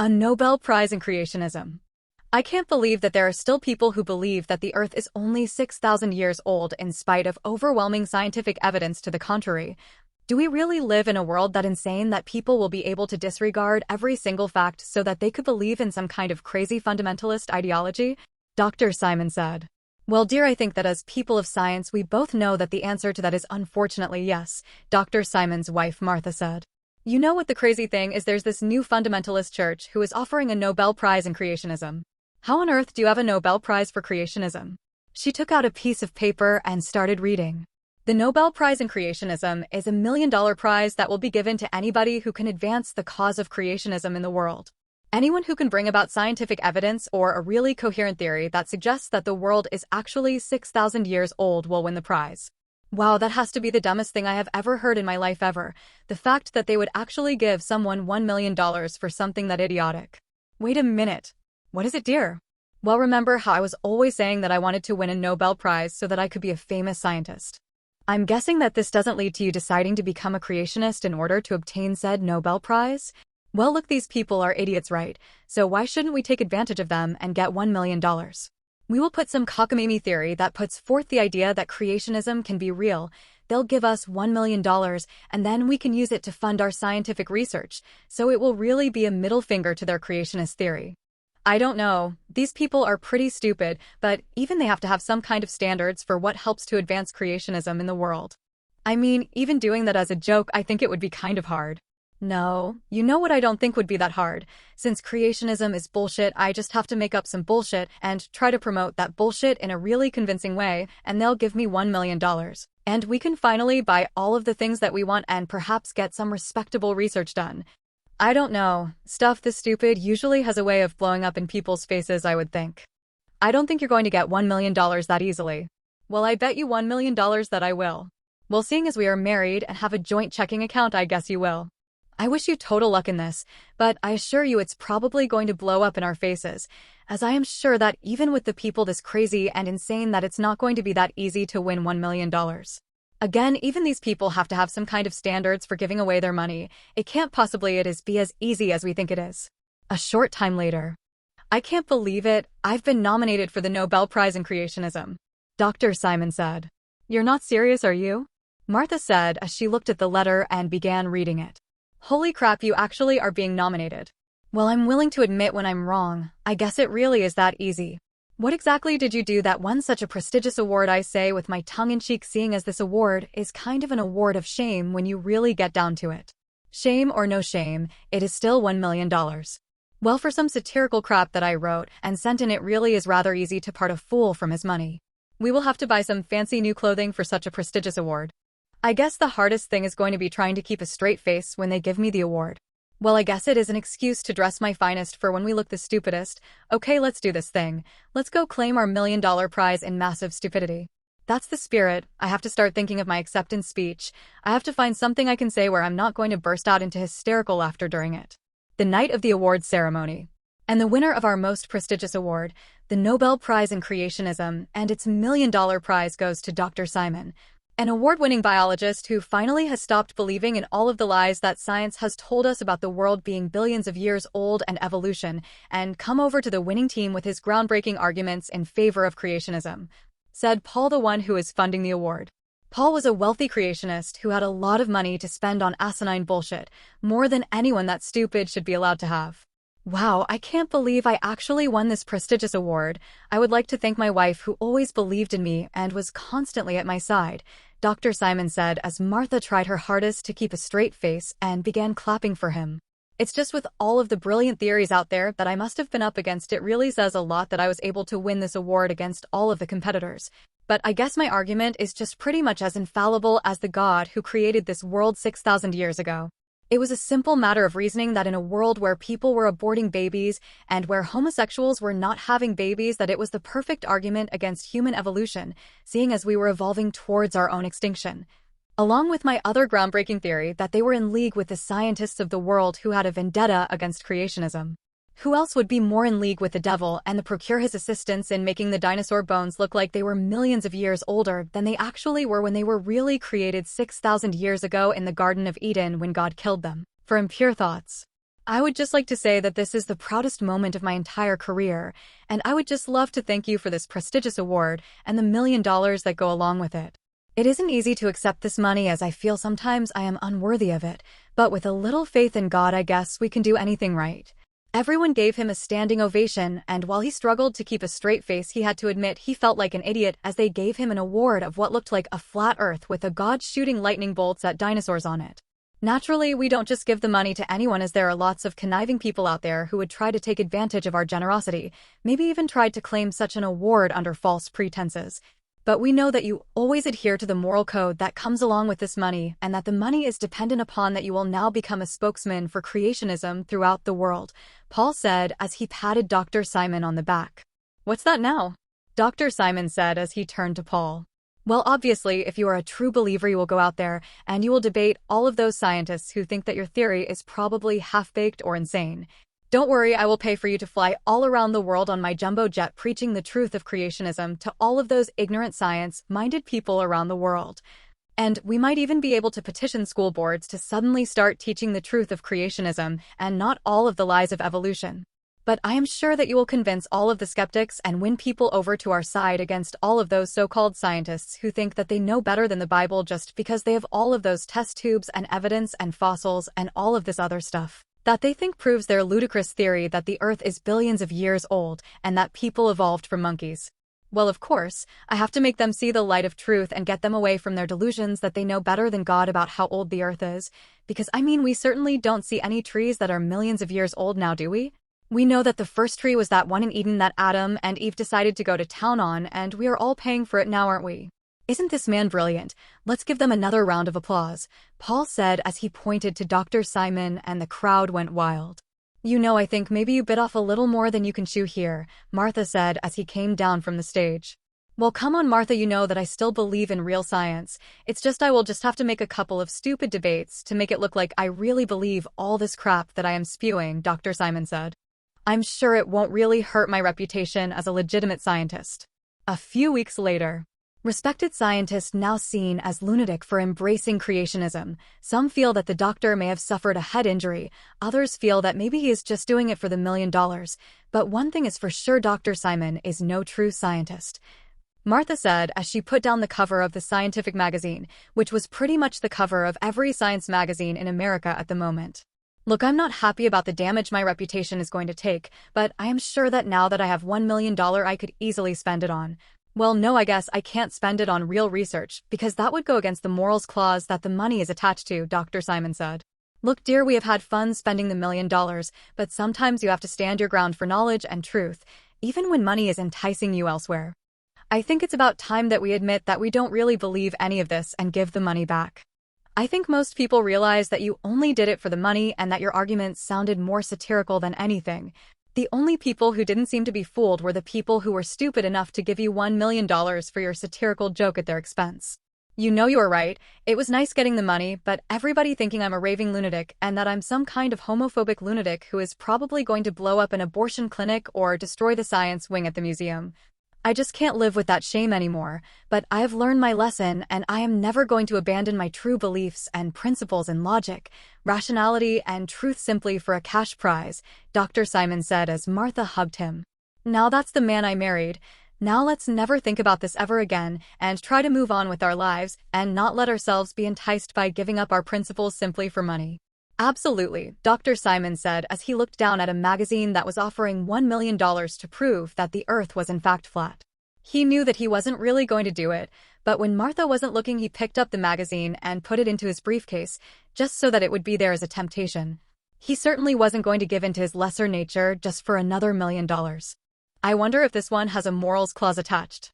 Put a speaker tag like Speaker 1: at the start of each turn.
Speaker 1: A Nobel Prize in Creationism. I can't believe that there are still people who believe that the Earth is only 6,000 years old in spite of overwhelming scientific evidence to the contrary. Do we really live in a world that insane that people will be able to disregard every single fact so that they could believe in some kind of crazy fundamentalist ideology? Dr. Simon said. Well, dear, I think that as people of science, we both know that the answer to that is unfortunately yes, Dr. Simon's wife Martha said. You know what the crazy thing is? There's this new fundamentalist church who is offering a Nobel Prize in Creationism. How on earth do you have a Nobel Prize for Creationism? She took out a piece of paper and started reading. The Nobel Prize in Creationism is $1 million prize that will be given to anybody who can advance the cause of creationism in the world. Anyone who can bring about scientific evidence or a really coherent theory that suggests that the world is actually 6,000 years old will win the prize. Wow, that has to be the dumbest thing I have ever heard in my life ever. The fact that they would actually give someone $1 million for something that idiotic. Wait a minute. What is it, dear? Well, remember how I was always saying that I wanted to win a Nobel Prize so that I could be a famous scientist? I'm guessing that this doesn't lead to you deciding to become a creationist in order to obtain said Nobel Prize? Well, look, these people are idiots, right? So why shouldn't we take advantage of them and get $1 million? We will put some cockamamie theory that puts forth the idea that creationism can be real. They'll give us $1 million, and then we can use it to fund our scientific research, so it will really be a middle finger to their creationist theory. I don't know, these people are pretty stupid, but even they have to have some kind of standards for what helps to advance creationism in the world. I mean, even doing that as a joke, I think it would be kind of hard. No, you know what I don't think would be that hard? Since creationism is bullshit, I just have to make up some bullshit and try to promote that bullshit in a really convincing way, and they'll give me $1 million. And we can finally buy all of the things that we want and perhaps get some respectable research done. I don't know, stuff this stupid usually has a way of blowing up in people's faces, I would think. I don't think you're going to get $1 million that easily. Well, I bet you $1 million that I will. Well, seeing as we are married and have a joint checking account, I guess you will. I wish you total luck in this, but I assure you it's probably going to blow up in our faces, as I am sure that even with the people this crazy and insane that it's not going to be that easy to win $1 million. Again, even these people have to have some kind of standards for giving away their money. It can't possibly be as easy as we think it is. A short time later. I can't believe it, I've been nominated for the Nobel Prize in Creationism. Dr. Simon said. You're not serious, are you? Martha said as she looked at the letter and began reading it. Holy crap, you actually are being nominated. Well, I'm willing to admit when I'm wrong. I guess it really is that easy. What exactly did you do that won such a prestigious award? I say with my tongue in cheek, seeing as this award is kind of an award of shame when you really get down to it. Shame or no shame, it is still $1 million. Well, for some satirical crap that I wrote and sent in, it really is rather easy to part a fool from his money. We will have to buy some fancy new clothing for such a prestigious award. I guess the hardest thing is going to be trying to keep a straight face when they give me the award. Well, I guess it is an excuse to dress my finest for when we look the stupidest. Okay, let's do this thing. Let's go claim our $1 million prize in massive stupidity. That's the spirit. I have to start thinking of my acceptance speech. I have to find something I can say where I'm not going to burst out into hysterical laughter during it. The night of the awards ceremony. And the winner of our most prestigious award, the Nobel Prize in Creationism, and its $1 million prize goes to Dr. Simon, an award-winning biologist who finally has stopped believing in all of the lies that science has told us about the world being billions of years old and evolution, and come over to the winning team with his groundbreaking arguments in favor of creationism, said Paul, the one who is funding the award. Paul was a wealthy creationist who had a lot of money to spend on asinine bullshit, more than anyone that stupid should be allowed to have. Wow, I can't believe I actually won this prestigious award. I would like to thank my wife who always believed in me and was constantly at my side, Dr. Simon said as Martha tried her hardest to keep a straight face and began clapping for him. It's just with all of the brilliant theories out there that I must have been up against, it really says a lot that I was able to win this award against all of the competitors. But I guess my argument is just pretty much as infallible as the God who created this world 6,000 years ago. It was a simple matter of reasoning that in a world where people were aborting babies and where homosexuals were not having babies, that it was the perfect argument against human evolution, seeing as we were evolving towards our own extinction. Along with my other groundbreaking theory that they were in league with the scientists of the world who had a vendetta against creationism. Who else would be more in league with the devil and procure his assistance in making the dinosaur bones look like they were millions of years older than they actually were when they were really created 6,000 years ago in the Garden of Eden when God killed them for impure thoughts? I would just like to say that this is the proudest moment of my entire career, and I would just love to thank you for this prestigious award and the $1 million that go along with it. It isn't easy to accept this money as I feel sometimes I am unworthy of it, but with a little faith in God, I guess we can do anything right. Everyone gave him a standing ovation, and while he struggled to keep a straight face, he had to admit he felt like an idiot as they gave him an award of what looked like a flat earth with a god shooting lightning bolts at dinosaurs on it. Naturally, we don't just give the money to anyone, as there are lots of conniving people out there who would try to take advantage of our generosity, maybe even tried to claim such an award under false pretenses. But we know that you always adhere to the moral code that comes along with this money, and that the money is dependent upon that you will now become a spokesman for creationism throughout the world, Paul said as he patted Dr. Simon on the back. What's that now? Dr. Simon said as he turned to Paul. Well, obviously, if you are a true believer, you will go out there and you will debate all of those scientists who think that your theory is probably half-baked or insane. Don't worry, I will pay for you to fly all around the world on my jumbo jet preaching the truth of creationism to all of those ignorant science-minded people around the world. And we might even be able to petition school boards to suddenly start teaching the truth of creationism and not all of the lies of evolution. But I am sure that you will convince all of the skeptics and win people over to our side against all of those so-called scientists who think that they know better than the Bible just because they have all of those test tubes and evidence and fossils and all of this other stuff that they think proves their ludicrous theory that the Earth is billions of years old and that people evolved from monkeys. Well, of course, I have to make them see the light of truth and get them away from their delusions that they know better than God about how old the Earth is, because we certainly don't see any trees that are millions of years old now, do we? We know that the first tree was that one in Eden that Adam and Eve decided to go to town on, and we are all paying for it now, aren't we? Isn't this man brilliant? Let's give them another round of applause, Paul said as he pointed to Dr. Simon, and the crowd went wild. I think maybe you bit off a little more than you can chew here, Martha said as he came down from the stage. Well, come on, Martha, you know that I still believe in real science. It's just I will just have to make a couple of stupid debates to make it look like I really believe all this crap that I am spewing, Dr. Simon said. I'm sure it won't really hurt my reputation as a legitimate scientist. A few weeks later, respected scientist now seen as lunatic for embracing creationism. Some feel that the doctor may have suffered a head injury, others feel that maybe he is just doing it for the $1 million. But one thing is for sure, Dr. Simon is no true scientist, Martha said as she put down the cover of the scientific magazine, which was pretty much the cover of every science magazine in America at the moment. Look, I'm not happy about the damage my reputation is going to take, but I am sure that now that I have $1 million, I could easily spend it on. Well, no, I guess I can't spend it on real research, because that would go against the morals clause that the money is attached to, Dr. Simon said. Look, dear, we have had fun spending the $1 million, but sometimes you have to stand your ground for knowledge and truth, even when money is enticing you elsewhere. I think it's about time that we admit that we don't really believe any of this and give the money back. I think most people realize that you only did it for the money and that your arguments sounded more satirical than anything. The only people who didn't seem to be fooled were the people who were stupid enough to give you $1 million for your satirical joke at their expense. You were right, it was nice getting the money, but everybody thinking I'm a raving lunatic and that I'm some kind of homophobic lunatic who is probably going to blow up an abortion clinic or destroy the science wing at the museum. I just can't live with that shame anymore, but I have learned my lesson and I am never going to abandon my true beliefs and principles in logic, rationality, and truth simply for a cash prize, Dr. Simon said as Martha hugged him. Now that's the man I married. Now let's never think about this ever again and try to move on with our lives and not let ourselves be enticed by giving up our principles simply for money. Absolutely, Dr. Simon said as he looked down at a magazine that was offering $1 million to prove that the Earth was in fact flat. He knew that he wasn't really going to do it, but when Martha wasn't looking, he picked up the magazine and put it into his briefcase, just so that it would be there as a temptation. He certainly wasn't going to give in to his lesser nature just for another $1 million. I wonder if this one has a morals clause attached.